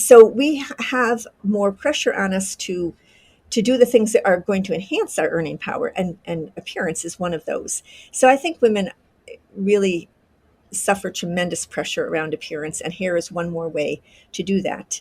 So we have more pressure on us to do the things that are going to enhance our earning power, and appearance is one of those. So I think women really suffer tremendous pressure around appearance, and hair is one more way to do that.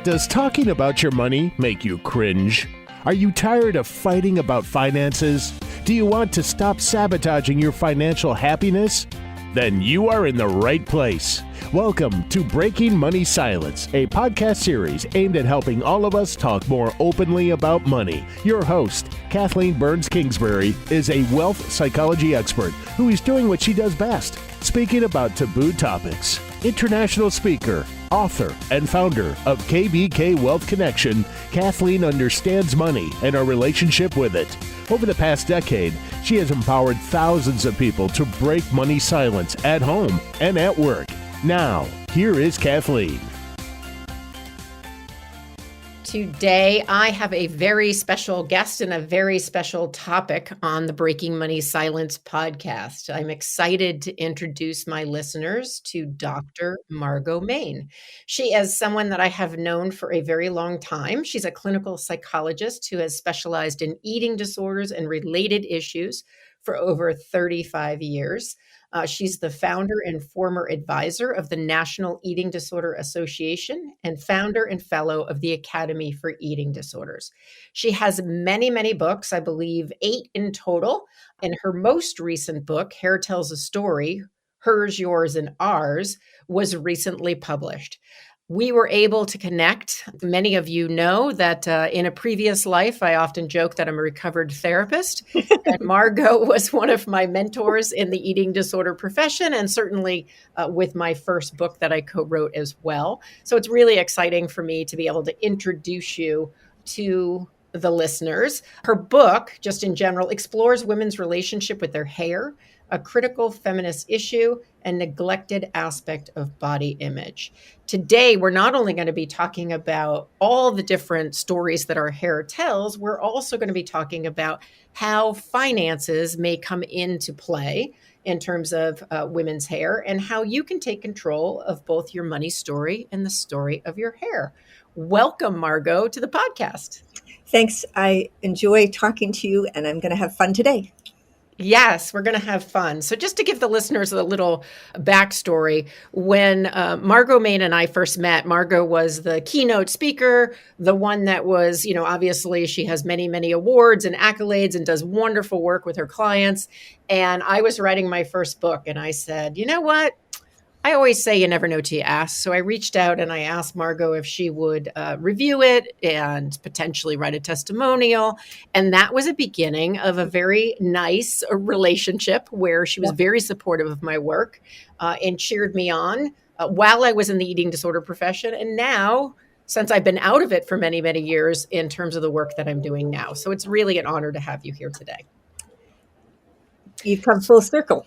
Does talking about your money make you cringe? Are you tired of fighting about finances? Do you want to stop sabotaging your financial happiness? Then you are in the right place. Welcome to Breaking Money Silence, a podcast series aimed at helping all of us talk more openly about money. Your host, Kathleen Kingsbury, is a wealth psychology expert who is doing what she does best, speaking about taboo topics. International speaker, author, and founder of KBK Wealth Connection, Kathleen understands money and our relationship with it. Over the past decade, she has empowered thousands of people to break money silence at home and at work. Now, here is Kathleen. Today, I have a very special guest and a very special topic on the Breaking Money Silence podcast. I'm excited to introduce my listeners to Dr. Margo Maine. She is someone that I have known for a very long time. She's a clinical psychologist who has specialized in eating disorders and related issues for over 35 years. She's the founder and former advisor of the National Eating Disorder Association and founder and fellow of the Academy for Eating Disorders. She has many, many books, I believe 8 in total. And her most recent book, Hair Tells a Story, Hers, Yours, and Ours, was recently published. We were able to connect. Many of you know that in a previous life, I often joke that I'm a recovered therapist. And Margo was one of my mentors in the eating disorder profession, and certainly with my first book that I co-wrote as well. So it's really exciting for me to be able to introduce you to the listeners. Her book, just in general, explores women's relationship with their hair, a critical feminist issue, and neglected aspect of body image. Today, we're not only going to be talking about all the different stories that our hair tells, we're also going to be talking about how finances may come into play in terms of women's hair, and how you can take control of both your money story and the story of your hair. Welcome, Margo, to the podcast. Thanks. I enjoy talking to you, and I'm going to have fun today. Yes, we're going to have fun. So just to give the listeners a little backstory, when Margo Maine and I first met, Margo was the keynote speaker, the one that was, obviously she has many, many awards and accolades and does wonderful work with her clients. And I was writing my first book, and I said, you know what? I always say you never know till you ask. So I reached out and I asked Margo if she would review it and potentially write a testimonial. And that was a beginning of a very nice relationship where she was very supportive of my work and cheered me on while I was in the eating disorder profession. And now, since I've been out of it for many, many years in terms of the work that I'm doing now. So it's really an honor to have you here today. You've come full circle.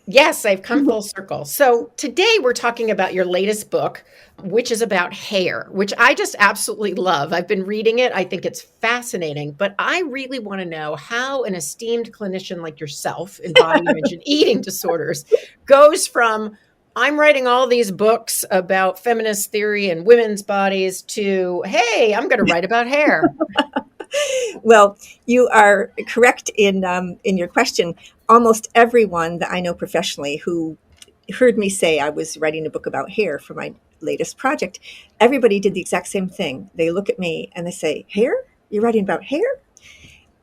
Yes, I've come full circle. So today we're talking about your latest book, which is about hair, which I just absolutely love. I've been reading it. I think it's fascinating, but I really want to know how an esteemed clinician like yourself in body image and eating disorders goes from I'm writing all these books about feminist theory and women's bodies to, hey, I'm going to write about hair. Well, you are correct in your question. Almost everyone that I know professionally who heard me say I was writing a book about hair for my latest project, everybody did the exact same thing. They look at me and they say, hair? You're writing about hair?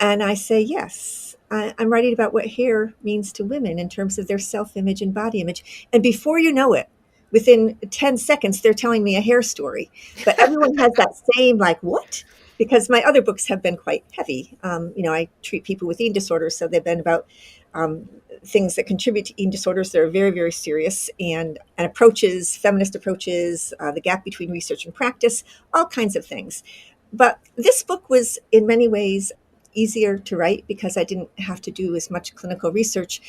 And I say, yes, I'm writing about what hair means to women in terms of their self-image and body image. And before you know it, within 10 seconds, they're telling me a hair story. But everyone has that same, what? Because my other books have been quite heavy. I treat people with eating disorders, so they've been about things that contribute to eating disorders that are very, very serious, and approaches, feminist approaches, the gap between research and practice, all kinds of things. But this book was in many ways easier to write because I didn't have to do as much clinical research.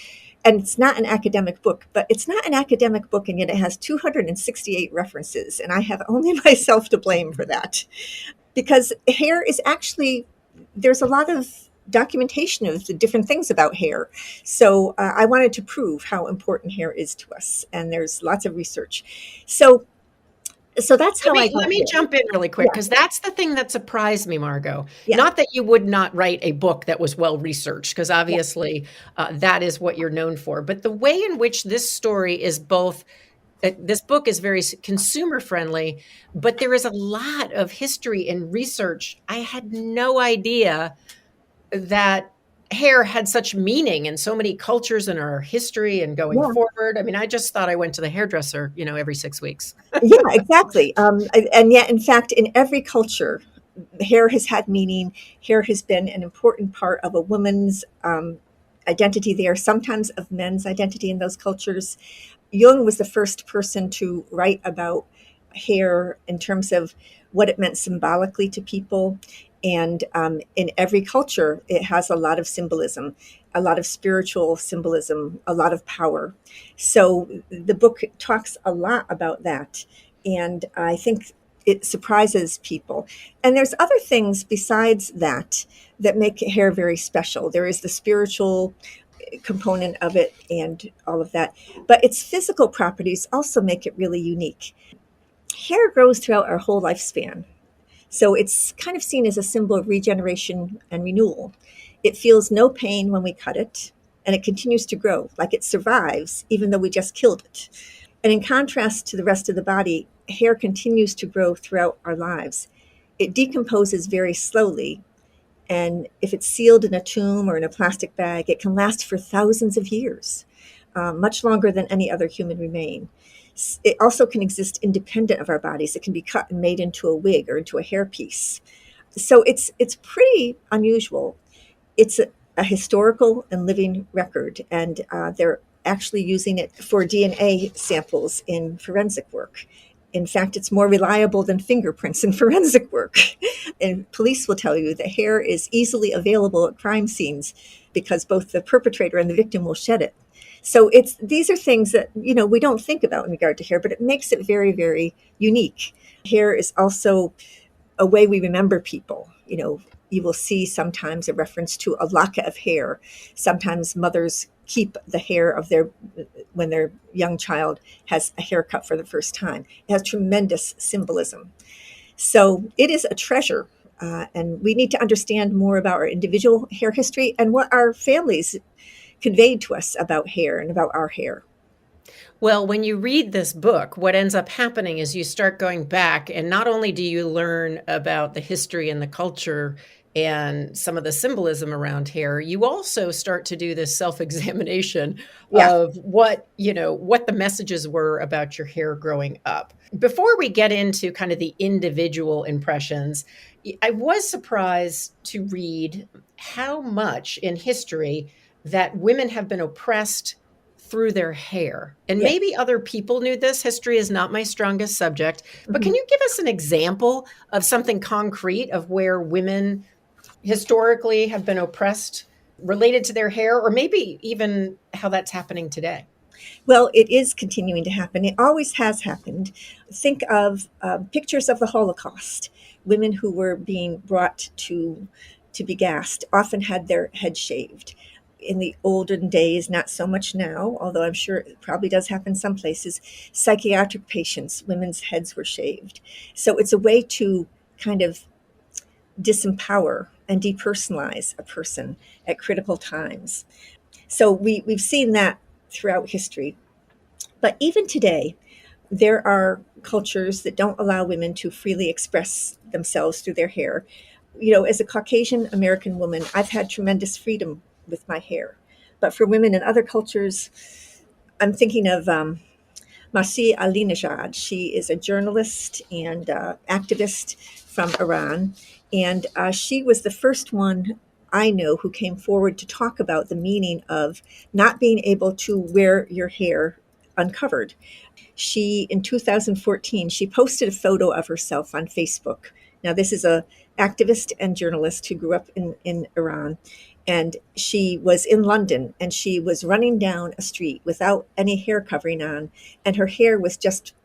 And it's not an academic book, but it's not an academic book, and yet it has 268 references, and I have only myself to blame for that. Because hair is actually, there's a lot of documentation of the different things about hair. So I wanted to prove how important hair is to us, and there's lots of research. So that's Let how I me got let me here. jump in really quick Yeah, because that's the thing that surprised me, Margo. yeah, Not that you would not write a book that was well researched, because yeah, obviously that is what you're known for. But the way in which this story is both, this book is very consumer friendly, but there is a lot of history and research. I had no idea that hair had such meaning in so many cultures in our history and going yeah. forward. I mean, I just thought I went to the hairdresser, every 6 weeks. Yeah, exactly. And yet, in fact, in every culture, hair has had meaning. Hair has been an important part of a woman's identity there, sometimes of men's identity in those cultures. Jung was the first person to write about hair in terms of what it meant symbolically to people. And in every culture, it has a lot of symbolism, a lot of spiritual symbolism, a lot of power. So the book talks a lot about that. And I think it surprises people. And there's other things besides that that make hair very special. There is the spiritual component of it and all of that. But its physical properties also make it really unique. Hair grows throughout our whole lifespan. So it's kind of seen as a symbol of regeneration and renewal. It feels no pain when we cut it, and it continues to grow, like it survives, even though we just killed it. And in contrast to the rest of the body, hair continues to grow throughout our lives. It decomposes very slowly, and if it's sealed in a tomb or in a plastic bag, it can last for thousands of years, much longer than any other human remain. It also can exist independent of our bodies. It can be cut and made into a wig or into a hairpiece. So it's pretty unusual. It's a historical and living record, and they're actually using it for DNA samples in forensic work. In fact, it's more reliable than fingerprints in forensic work. And police will tell you that hair is easily available at crime scenes because both the perpetrator and the victim will shed it. So these are things that we don't think about in regard to hair, but it makes it very, very unique. Hair is also a way we remember people. You will see sometimes a reference to a lock of hair. Sometimes mothers keep the hair of when their young child has a haircut for the first time. It has tremendous symbolism. So it is a treasure. And we need to understand more about our individual hair history and what our families conveyed to us about hair and about our hair. Well, when you read this book, what ends up happening is you start going back, and not only do you learn about the history and the culture and some of the symbolism around hair, you also start to do this self-examination Yeah. of what the messages were about your hair growing up. Before we get into kind of the individual impressions, I was surprised to read how much in history that women have been oppressed through their hair. And Yeah. maybe other people knew this. History is not my strongest subject. But Mhm. can you give us an example of something concrete of where women historically have been oppressed related to their hair, or maybe even how that's happening today? Well, it is continuing to happen. It always has happened. Think of pictures of the Holocaust. Women who were being brought to be gassed often had their head shaved. In the olden days, not so much now, although I'm sure it probably does happen some places, psychiatric patients, women's heads were shaved. So it's a way to kind of disempower and depersonalize a person at critical times. So we've seen that throughout history. But even today, there are cultures that don't allow women to freely express themselves through their hair. As a Caucasian American woman, I've had tremendous freedom with my hair. But for women in other cultures, I'm thinking of Masih Alinejad. She is a journalist and activist from Iran. And she was the first one I know who came forward to talk about the meaning of not being able to wear your hair uncovered. In 2014, she posted a photo of herself on Facebook. Now, this is a activist and journalist who grew up in Iran. And she was in London, and she was running down a street without any hair covering on, and her hair was just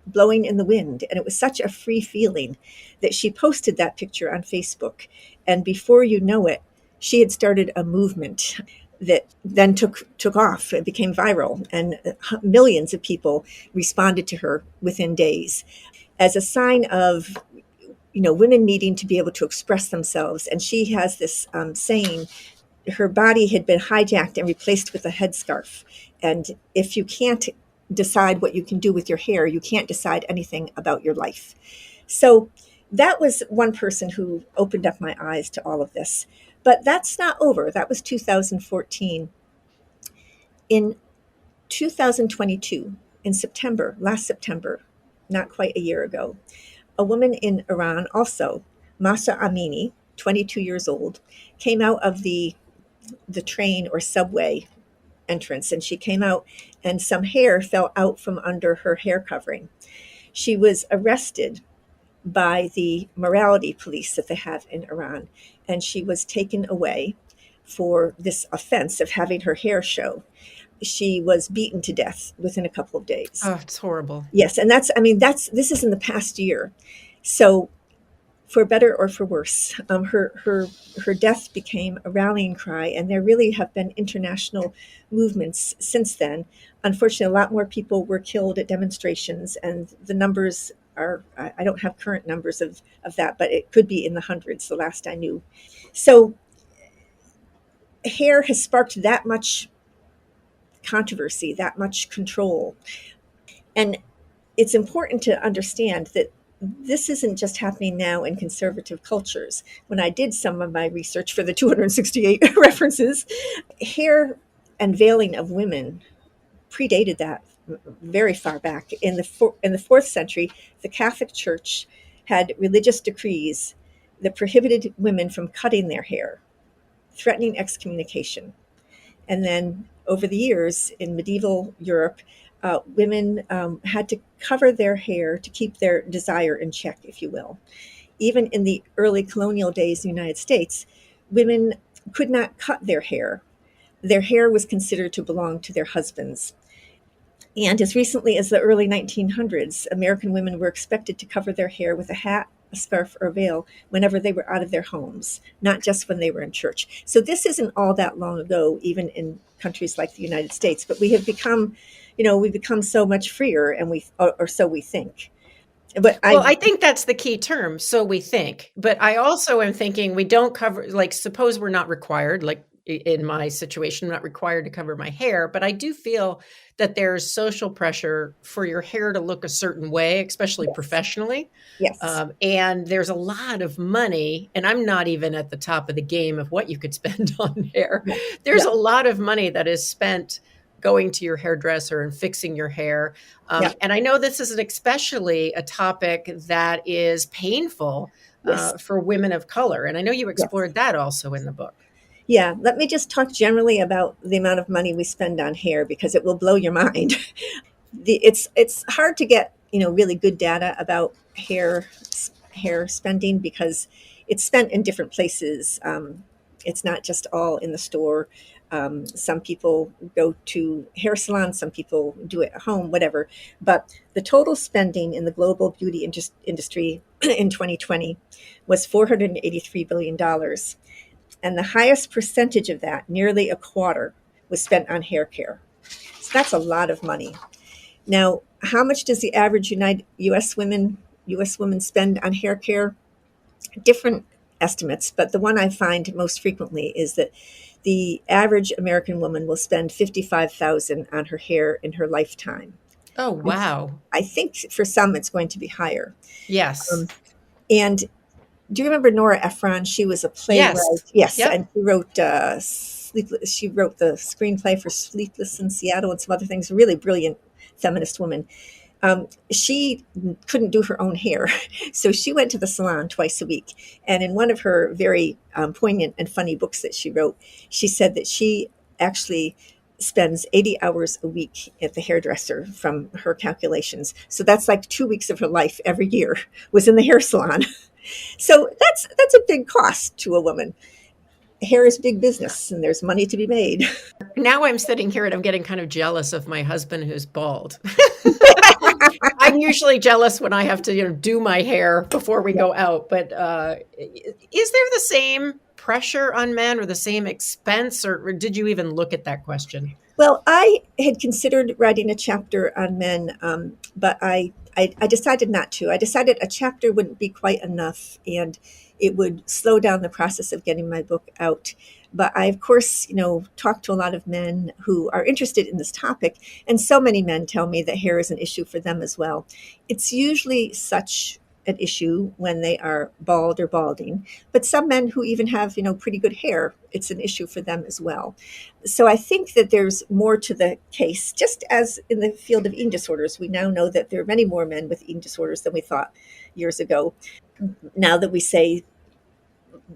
blowing in the wind. And it was such a free feeling that she posted that picture on Facebook. And before you know it, She had started a movement that then took off. It became viral, and millions of people responded to her within days as a sign of women needing to be able to express themselves. And she has this saying, her body had been hijacked and replaced with a headscarf. And if you can't decide what you can do with your hair, you can't decide anything about your life. So that was one person who opened up my eyes to all of this. But that's not over. That was 2014. In 2022, in last September, not quite a year ago, a woman in Iran, also, Masa Amini, 22 years old, came out of the train or subway entrance, and she came out and some hair fell out from under her hair covering. She was arrested by the morality police that they have in Iran, and she was taken away for this offense of having her hair show. She was beaten to death within a couple of days. Oh, it's horrible. Yes, and this is in the past year. So for better or for worse, her death became a rallying cry, and there really have been international movements since then. Unfortunately, a lot more people were killed at demonstrations, and the numbers are, I don't have current numbers of that, but it could be in the hundreds, the last I knew. So hair has sparked that much controversy, that much control. And it's important to understand that this isn't just happening now in conservative cultures. When I did some of my research for the 268 references, hair and veiling of women predated that very far back. In the 4th century, the Catholic Church had religious decrees that prohibited women from cutting their hair, threatening excommunication. And then over the years in medieval Europe, women had to cover their hair to keep their desire in check, if you will. Even in the early colonial days in the United States, women could not cut their hair. Their hair was considered to belong to their husbands. And as recently as the early 1900s, American women were expected to cover their hair with a hat, a scarf, or a veil whenever they were out of their homes, not just when they were in church. So this isn't all that long ago, even in countries like the United States, but we have become, we've become so much freer, and or so we think. But I think that's the key term. So we think, but I also am thinking we don't cover, like, suppose we're not required, like in my situation, I'm not required to cover my hair, but I do feel that there's social pressure for your hair to look a certain way, especially professionally. Yes. And there's a lot of money, and I'm not even at the top of the game of what you could spend on hair. There's a lot of money that is spent going to your hairdresser and fixing your hair. And I know this is especially a topic that is painful for women of color. And I know you explored that also in the book. Yeah, let me just talk generally about the amount of money we spend on hair, because it will blow your mind. It's hard to get really good data about hair spending, because it's spent in different places. It's not just all in the store. Some people go to hair salons, some people do it at home, whatever. But the total spending in the global beauty industry in 2020 was $483 billion. And the highest percentage of that, nearly a quarter, was spent on hair care. So that's a lot of money. Now, how much does the average U.S. woman spend on hair care? Different estimates, but the one I find most frequently is that the average American woman will spend $55,000 on her hair in her lifetime. Oh, wow. I think for some it's going to be higher. Yes. And do you remember Nora Ephron? She was a playwright. Yes. Yep. And she wrote the screenplay for Sleepless in Seattle and some other things. Really brilliant feminist woman. She couldn't do her own hair, so she went to the salon twice a week. And in one of her very poignant and funny books that she wrote, she said that she actually spends 80 hours a week at the hairdresser from her calculations. So that's like 2 weeks of her life every year was in the hair salon. So that's a big cost to a woman. Hair is big business, and there's money to be made. Now I'm sitting here and I'm getting kind of jealous of my husband who's bald. I'm usually jealous when I have to do my hair before we go out. But is there the same pressure on men or the same expense, or did you even look at that question? Well, I had considered writing a chapter on men, but I decided not to. I decided a chapter wouldn't be quite enough, and it would slow down the process of getting my book out. But I, of course, talked to a lot of men who are interested in this topic, and so many men tell me that hair is an issue for them as well. It's usually such an issue when they are bald or balding, but some men who even have, pretty good hair, it's an issue for them as well. So I think that there's more to the case, just as in the field of eating disorders. We now know that there are many more men with eating disorders than we thought years ago. Now that we say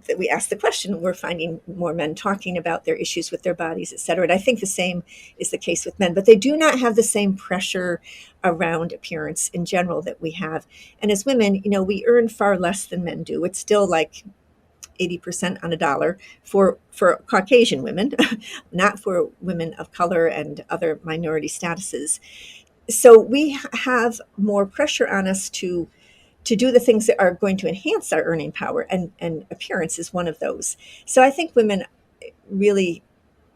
that we ask the question, we're finding more men talking about their issues with their bodies, et cetera. And I think the same is the case with men, but they do not have the same pressure around appearance in general that we have. And as women, we earn far less than men do. It's still like 80% on a dollar for Caucasian women, not for women of color and other minority statuses. So we have more pressure on us to do the things that are going to enhance our earning power, and appearance is one of those. So I think women really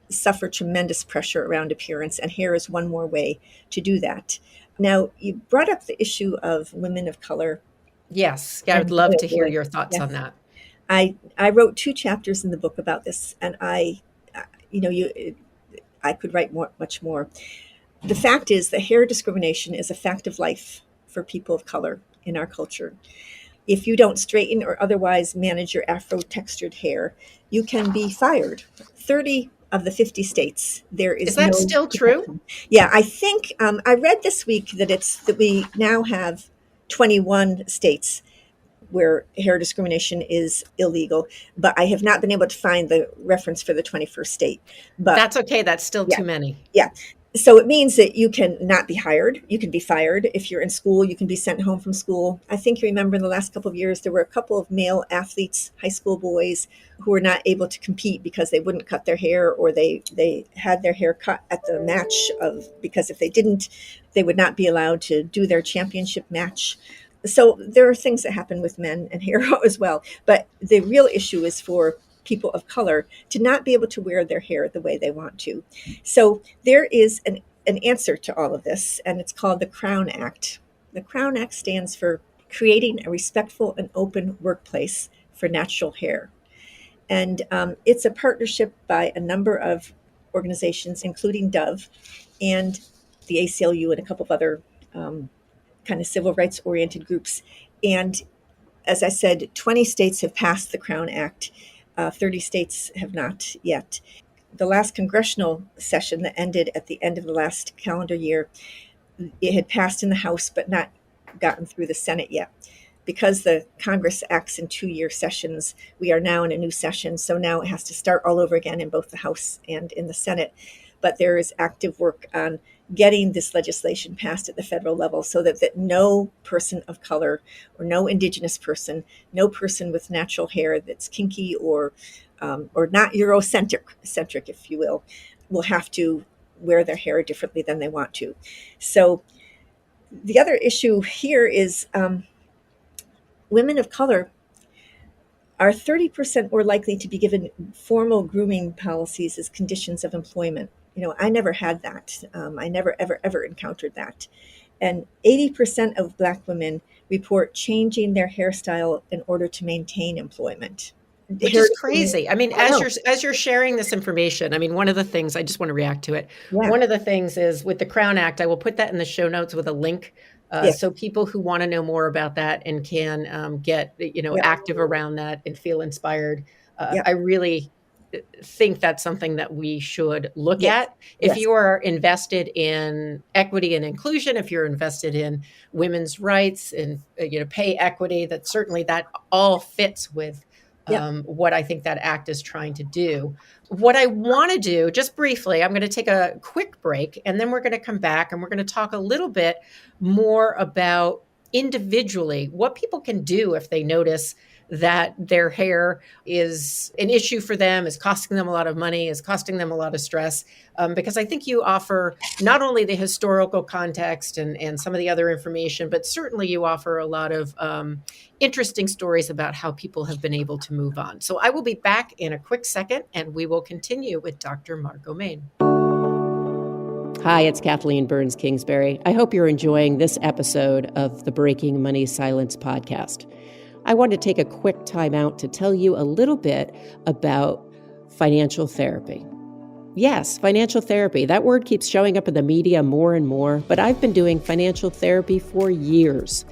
suffer tremendous pressure around appearance, and hair is one more way to do that. Now, you brought up the issue of women of color. Yes, yeah, I would And love to hear boy, your thoughts on yes, that. I wrote 2 chapters in the book about this, and I could write much more. The fact is that hair discrimination is a fact of life for people of color in our culture. If you don't straighten or otherwise manage your afro-textured hair, you can be fired. 30 of the 50 states, there Is is that no still true? protection. Yeah, I think I read this week that we now have 21 states where hair discrimination is illegal, but I have not been able to find the reference for the 21st state. But That's okay. That's still yeah, too many. yeah. So it means that you can not be hired. You can be fired. If you're in school, you can be sent home from school. I think you remember in the last couple of years, there were a couple of male athletes, high school boys, who were not able to compete because they wouldn't cut their hair, or they had their hair cut at the match because if they didn't, they would not be allowed to do their championship match. So there are things that happen with men and hair as well. But the real issue is for people of color to not be able to wear their hair the way they want to. So there is an answer to all of this, and it's called the Crown Act. The Crown Act stands for Creating a Respectful and Open Workplace for Natural Hair. And it's a partnership by a number of organizations, including Dove and the ACLU and a couple of other kind of civil rights oriented groups. And as I said, 20 states have passed the Crown Act. 30 states have not yet. The last congressional session that ended at the end of the last calendar year, it had passed in the House but not gotten through the Senate yet. Because the Congress acts in 2-year sessions, we are now in a new session, so now it has to start all over again in both the House and in the Senate. But there is active work on getting this legislation passed at the federal level so that no person of color or no indigenous person, no person with natural hair that's kinky or not Eurocentric, if you will have to wear their hair differently than they want to. So the other issue here is women of color are 30% more likely to be given formal grooming policies as conditions of employment. I never had that. I never, ever encountered that. And 80% of Black women report changing their hairstyle in order to maintain employment. Which is crazy. I mean, I know. as you're sharing this information, I mean, one of the things I just want to react to it. Yeah. One of the things is with the Crown Act, I will put that in the show notes with a link. Yes. So people who want to know more about that and can get, active around that and feel inspired. I really think that's something that we should look Yes. at. If Yes. you are invested in equity and inclusion, if you're invested in women's rights and, pay equity, that certainly that all fits with what I think that act is trying to do. What I want to do, just briefly, I'm going to take a quick break and then we're going to come back and we're going to talk a little bit more about individually what people can do if they notice that their hair is an issue for them, is costing them a lot of money, is costing them a lot of stress. Because I think you offer not only the historical context and some of the other information, but certainly you offer a lot of interesting stories about how people have been able to move on. So I will be back in a quick second, and we will continue with Dr. Margo Maine. Hi, it's Kathleen Burns Kingsbury. I hope you're enjoying this episode of the Breaking Money Silence podcast. I want to take a quick time out to tell you a little bit about financial therapy. Yes, financial therapy. That word keeps showing up in the media more and more, but I've been doing financial therapy for years.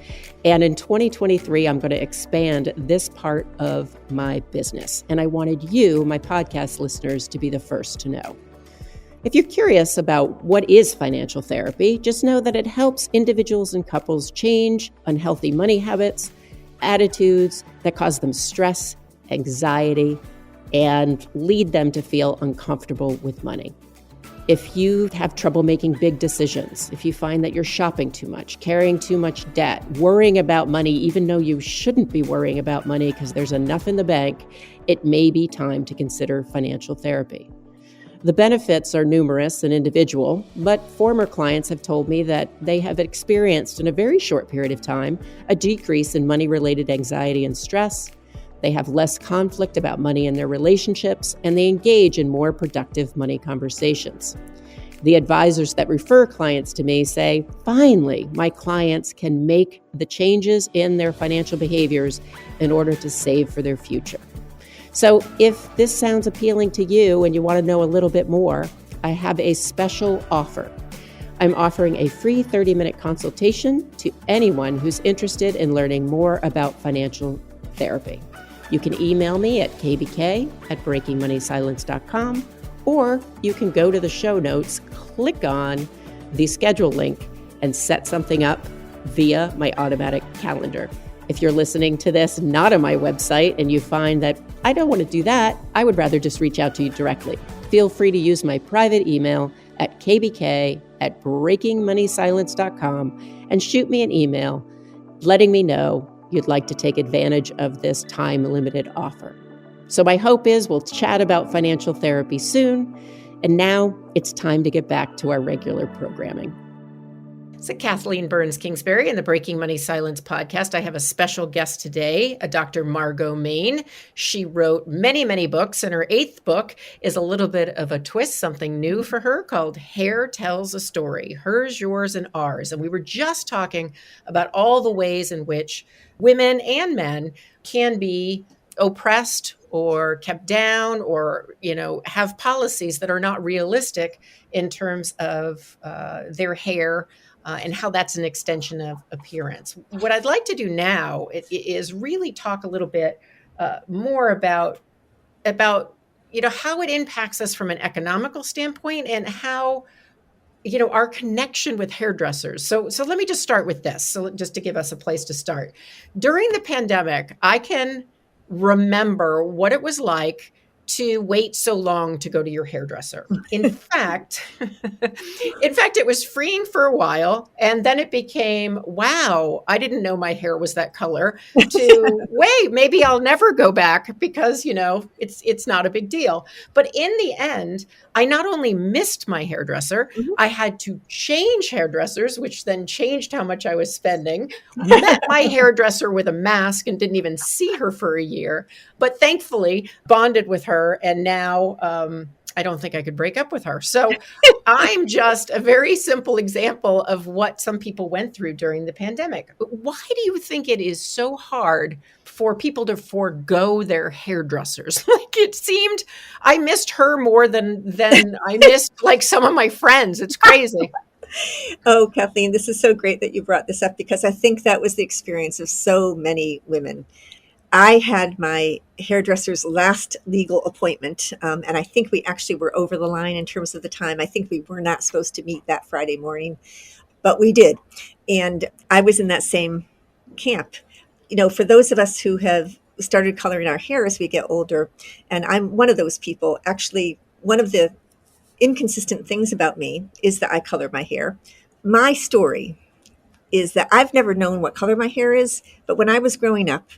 And in 2023, I'm going to expand this part of my business. And I wanted you, my podcast listeners, to be the first to know. If you're curious about what is financial therapy, just know that it helps individuals and couples change unhealthy money habits, attitudes that cause them stress, anxiety, and lead them to feel uncomfortable with money. If you have trouble making big decisions, if you find that you're shopping too much, carrying too much debt, worrying about money, even though you shouldn't be worrying about money because there's enough in the bank, it may be time to consider financial therapy. The benefits are numerous and individual, but former clients have told me that they have experienced in a very short period of time a decrease in money-related anxiety and stress. They have less conflict about money in their relationships, and they engage in more productive money conversations. The advisors that refer clients to me say, finally, my clients can make the changes in their financial behaviors in order to save for their future. So if this sounds appealing to you and you want to know a little bit more, I have a special offer. I'm offering a free 30-minute consultation to anyone who's interested in learning more about financial therapy. You can email me at kbk@breakingmoneysilence.com, or you can go to the show notes, click on the schedule link, and set something up via my automatic calendar. If you're listening to this not on my website and you find that I don't want to do that, I would rather just reach out to you directly. Feel free to use my private email at kbk@breakingmoneysilence.com and shoot me an email letting me know you'd like to take advantage of this time-limited offer. So my hope is we'll chat about financial therapy soon. And now it's time to get back to our regular programming. So Kathleen Burns Kingsbury in the Breaking Money Silence podcast. I have a special guest today, a Dr. Margo Maine. She wrote many, many books, and her 8th book is a little bit of a twist, something new for her called Hair Tells a Story, Hers, Yours, and Ours. And we were just talking about all the ways in which women and men can be oppressed or kept down or, have policies that are not realistic in terms of their hair, and how that's an extension of appearance. What I'd like to do now is really talk a little bit more about how it impacts us from an economical standpoint and how our connection with hairdressers. So let me just start with this. So just to give us a place to start. During the pandemic, I can remember what it was like to wait so long to go to your hairdresser. In fact, it was freeing for a while. And then it became, wow, I didn't know my hair was that color, to wait, maybe I'll never go back because, it's not a big deal. But in the end, I not only missed my hairdresser, I had to change hairdressers, which then changed how much I was spending, met my hairdresser with a mask and didn't even see her for a year, but thankfully bonded with her. And now I don't think I could break up with her. So I'm just a very simple example of what some people went through during the pandemic. Why do you think it is so hard for people to forego their hairdressers? Like, it seemed I missed her more than I missed like some of my friends. It's crazy. Oh, Kathleen, this is so great that you brought this up, because I think that was the experience of so many women. I had my hairdresser's last legal appointment, and I think we actually were over the line in terms of the time. I think we were not supposed to meet that Friday morning, but we did. And I was in that same camp. For those of us who have started coloring our hair as we get older, and I'm one of those people, actually, one of the inconsistent things about me is that I color my hair. My story is that I've never known what color my hair is, but when I was growing up,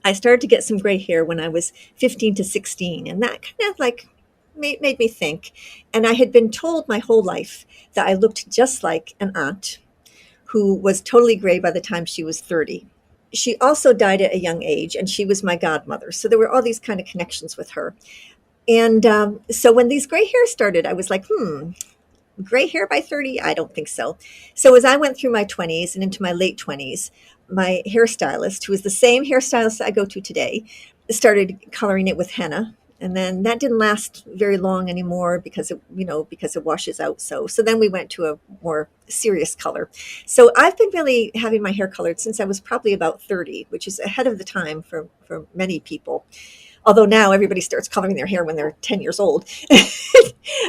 I started to get some gray hair when I was 15 to 16, and that kind of like made me think. And I had been told my whole life that I looked just like an aunt who was totally gray by the time she was 30. She also died at a young age, and she was my godmother. So there were all these kind of connections with her. And so when these gray hairs started, I was like, gray hair by 30? I don't think so. So as I went through my 20s and into my late 20s, my hairstylist, who is the same hairstylist I go to today, started coloring it with henna. And then that didn't last very long anymore because it washes out. So then we went to a more serious color. So I've been really having my hair colored since I was probably about 30, which is ahead of the time for many people. Although now everybody starts coloring their hair when they're 10 years old.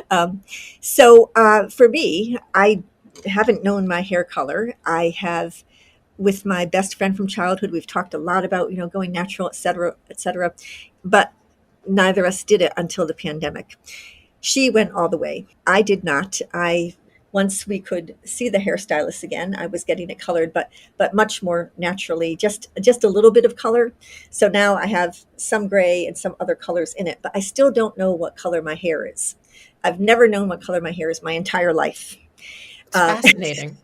For me, I haven't known my hair color. I have, with my best friend from childhood, we've talked a lot about, going natural, et cetera, et cetera. But neither of us did it until the pandemic. She went all the way. I did not. Once we could see the hairstylist again, I was getting it colored, but much more naturally, just a little bit of color. So now I have some gray and some other colors in it, but I still don't know what color my hair is. I've never known what color my hair is my entire life. It's fascinating.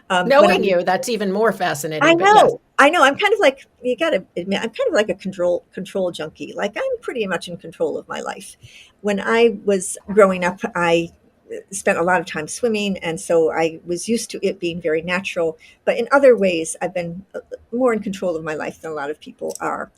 Knowing you, that's even more fascinating. I know. Yes. I know. I'm kind of like, you got to admit, I'm kind of like a control junkie. Like I'm pretty much in control of my life. When I was growing up, I spent a lot of time swimming, and so I was used to it being very natural. But in other ways, I've been more in control of my life than a lot of people are.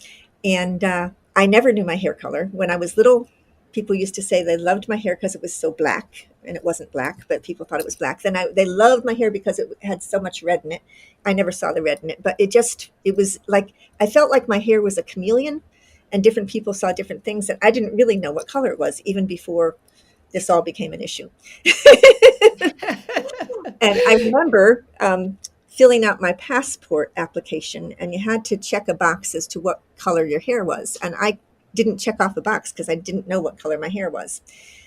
And I never knew my hair color. When I was little, people used to say they loved my hair because it was so black, and it wasn't black, but people thought it was black. Then they loved my hair because it had so much red in it. I never saw the red in it, but it was like, I felt like my hair was a chameleon, and different people saw different things, and I didn't really know what color it was even before this all became an issue. And I remember filling out my passport application, and you had to check a box as to what color your hair was. And I didn't check off the box because I didn't know what color my hair was.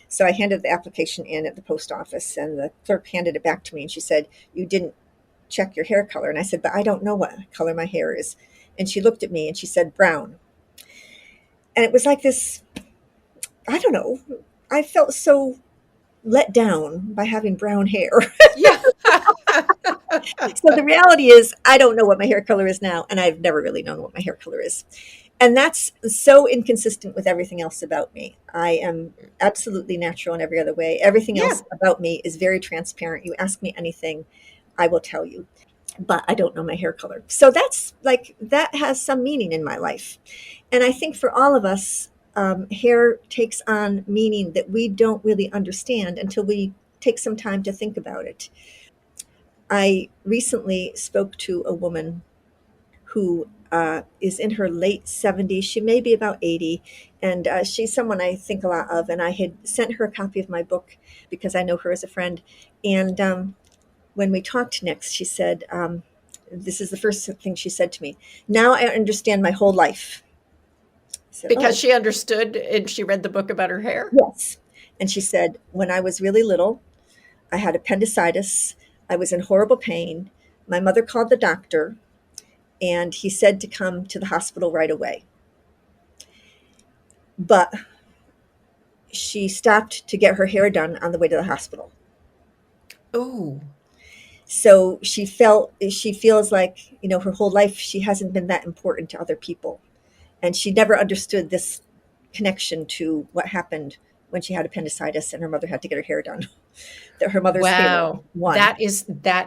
So I handed the application in at the post office, and the clerk handed it back to me, and she said, "You didn't check your hair color." And I said, "But I don't know what color my hair is." And she looked at me and she said, "Brown." And it was like this, I don't know, I felt so let down by having brown hair. Yeah. So the reality is, I don't know what my hair color is now, and I've never really known what my hair color is. And that's so inconsistent with everything else about me. I am absolutely natural in every other way. Everything else about me is very transparent. You ask me anything, I will tell you. But I don't know my hair color. So that has some meaning in my life. And I think for all of us, hair takes on meaning that we don't really understand until we take some time to think about it. I recently spoke to a woman who is in her late 70s. She may be about 80, and she's someone I think a lot of. And I had sent her a copy of my book because I know her as a friend. And when we talked next, she said, this is the first thing she said to me: "Now I understand my whole life." Said, because she understood and she read the book about her hair? Yes. And she said, "When I was really little, I had appendicitis. I was in horrible pain. My mother called the doctor, and he said to come to the hospital right away. But she stopped to get her hair done on the way to the hospital." Oh. So she feels like, her whole life she hasn't been that important to other people. And she never understood this connection to what happened when she had appendicitis and her mother had to get her hair done. That her mother's hair won. That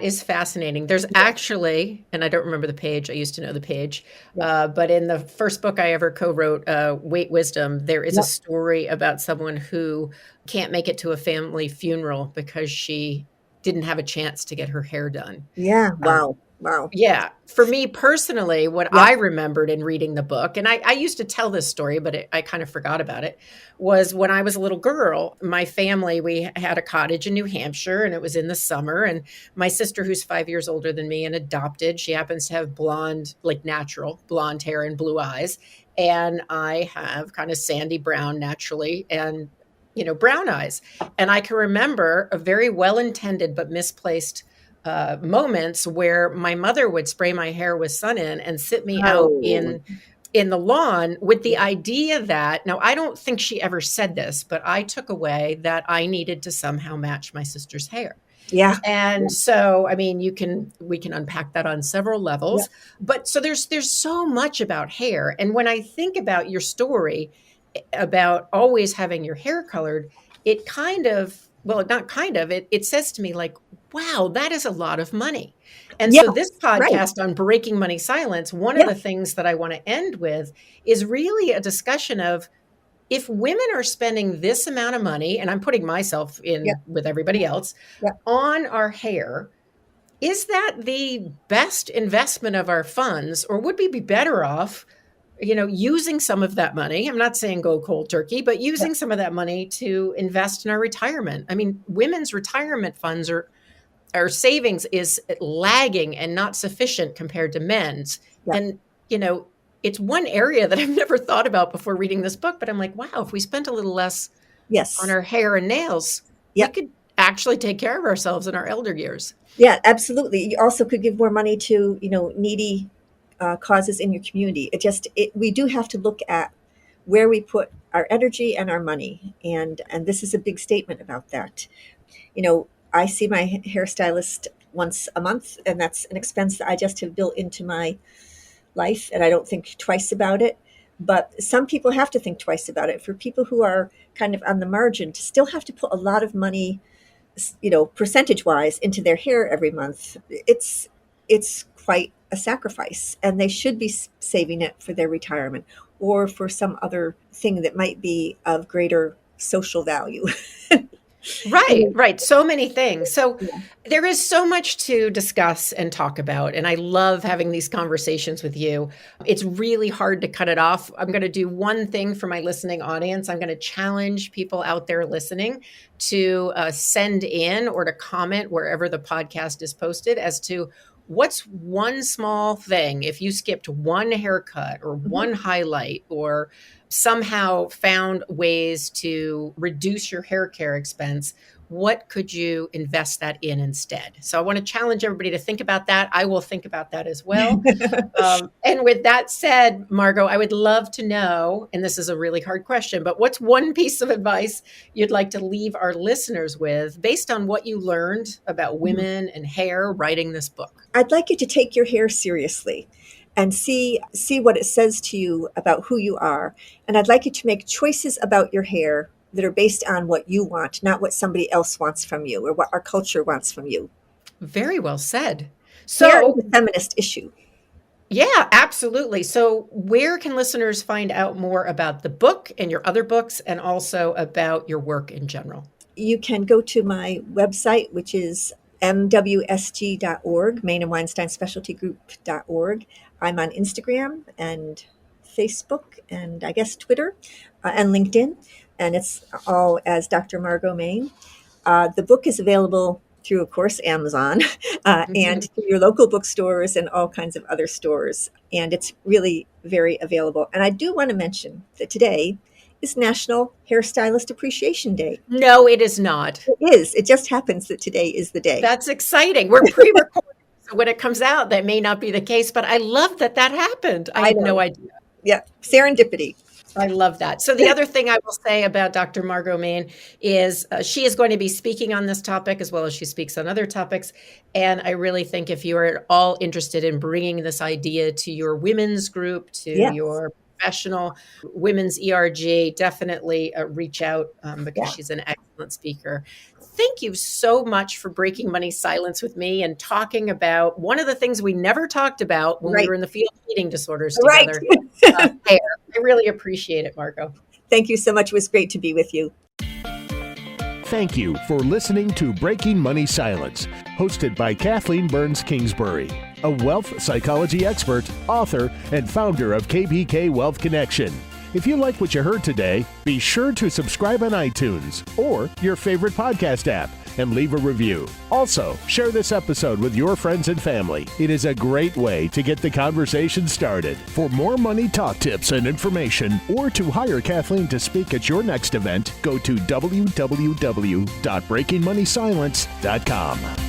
is fascinating. There's actually, and I don't remember the page, I used to know the page, but in the first book I ever co-wrote, Weight Wisdom, there is a story about someone who can't make it to a family funeral because she didn't have a chance to get her hair done. Yeah. Wow. Wow. Yeah. For me personally, what I remembered in reading the book, and I used to tell this story, but I kind of forgot about it, was when I was a little girl, my family, we had a cottage in New Hampshire, and it was in the summer. And my sister, who's 5 years older than me and adopted, she happens to have blonde, like natural blonde hair and blue eyes. And I have kind of sandy brown naturally and, brown eyes. And I can remember a very well-intended but misplaced moments where my mother would spray my hair with Sun-In and sit me out in in the lawn with the idea that, now I don't think she ever said this, but I took away that I needed to somehow match my sister's hair. Yeah. And so, I mean, we can unpack that on several Yeah. levels, but so there's so much about hair. And when I think about your story about always having your hair colored, it kind of, well, not kind of, it says to me like, wow, that is a lot of money. And Yeah. so this Right. podcast on breaking money silence, one of Yeah. the things that I want to end with is really a discussion of, if women are spending this amount of money, and I'm putting myself Yeah. in with everybody else, Yeah. on our hair, is that the best investment of our funds, or would we be better off, using some of that money? I'm not saying go cold turkey, but Yeah. using some of that money to invest in our retirement. I mean, women's retirement funds our savings is lagging and not sufficient compared to men's. Yeah. And, it's one area that I've never thought about before reading this book, but I'm like, wow, if we spent a little less Yes. on our hair and nails, Yeah. we could actually take care of ourselves in our elder years. Yeah, absolutely. You also could give more money to, needy causes in your community. We do have to look at where we put our energy and our money. And this is a big statement about that. I see my hairstylist once a month, and that's an expense that I just have built into my life, and I don't think twice about it. But some people have to think twice about it. For people who are kind of on the margin, to still have to put a lot of money, percentage wise, into their hair every month, it's quite a sacrifice, and they should be saving it for their retirement or for some other thing that might be of greater social value. Right. So many things. So Yeah. there is so much to discuss and talk about. And I love having these conversations with you. It's really hard to cut it off. I'm going to do one thing for my listening audience. I'm going to challenge people out there listening to send in or to comment wherever the podcast is posted as to what's one small thing, if you skipped one haircut or one highlight or somehow found ways to reduce your hair care expense, what could you invest that in instead? So I want to challenge everybody to think about that. I will think about that as well. And with that said, Margo, I would love to know, and this is a really hard question, but what's one piece of advice you'd like to leave our listeners with based on what you learned about women and hair writing this book? I'd like you to take your hair seriously and see what it says to you about who you are. And I'd like you to make choices about your hair that are based on what you want, not what somebody else wants from you or what our culture wants from you. Very well said. Hair So, is a feminist issue. yeah, absolutely. So where can listeners find out more about the book and your other books and also about your work in general? You can go to my website, which is mwsg.org, Maine and Weinstein Specialty Group.org. I'm on Instagram and Facebook and I guess Twitter and LinkedIn, and it's all as Dr. Margo Maine. The book is available through, of course, Amazon and through your local bookstores and all kinds of other stores. And it's really very available. And I do want to mention that today is National Hairstylist Appreciation Day. No, it is not. It is. It just happens that today is the day. That's exciting. We're pre-recording. So when it comes out, that may not be the case, but I love that happened. I had no idea. Yeah. Serendipity. I love that. So the other thing I will say about Dr. Margo Maine is she is going to be speaking on this topic as well as she speaks on other topics. And I really think if you are at all interested in bringing this idea to your women's group, to your professional women's ERG, definitely reach out because she's an excellent speaker. Thank you so much for breaking money silence with me and talking about one of the things we never talked about when we were in the field of eating disorders together. Hair. I really appreciate it, Margo. Thank you so much. It was great to be with you. Thank you for listening to Breaking Money Silence, hosted by Kathleen Burns Kingsbury, a wealth psychology expert, author, and founder of KBK Wealth Connection. If you like what you heard today, be sure to subscribe on iTunes or your favorite podcast app and leave a review. Also, share this episode with your friends and family. It is a great way to get the conversation started. For more money talk tips and information, or to hire Kathleen to speak at your next event, go to www.breakingmoneysilence.com.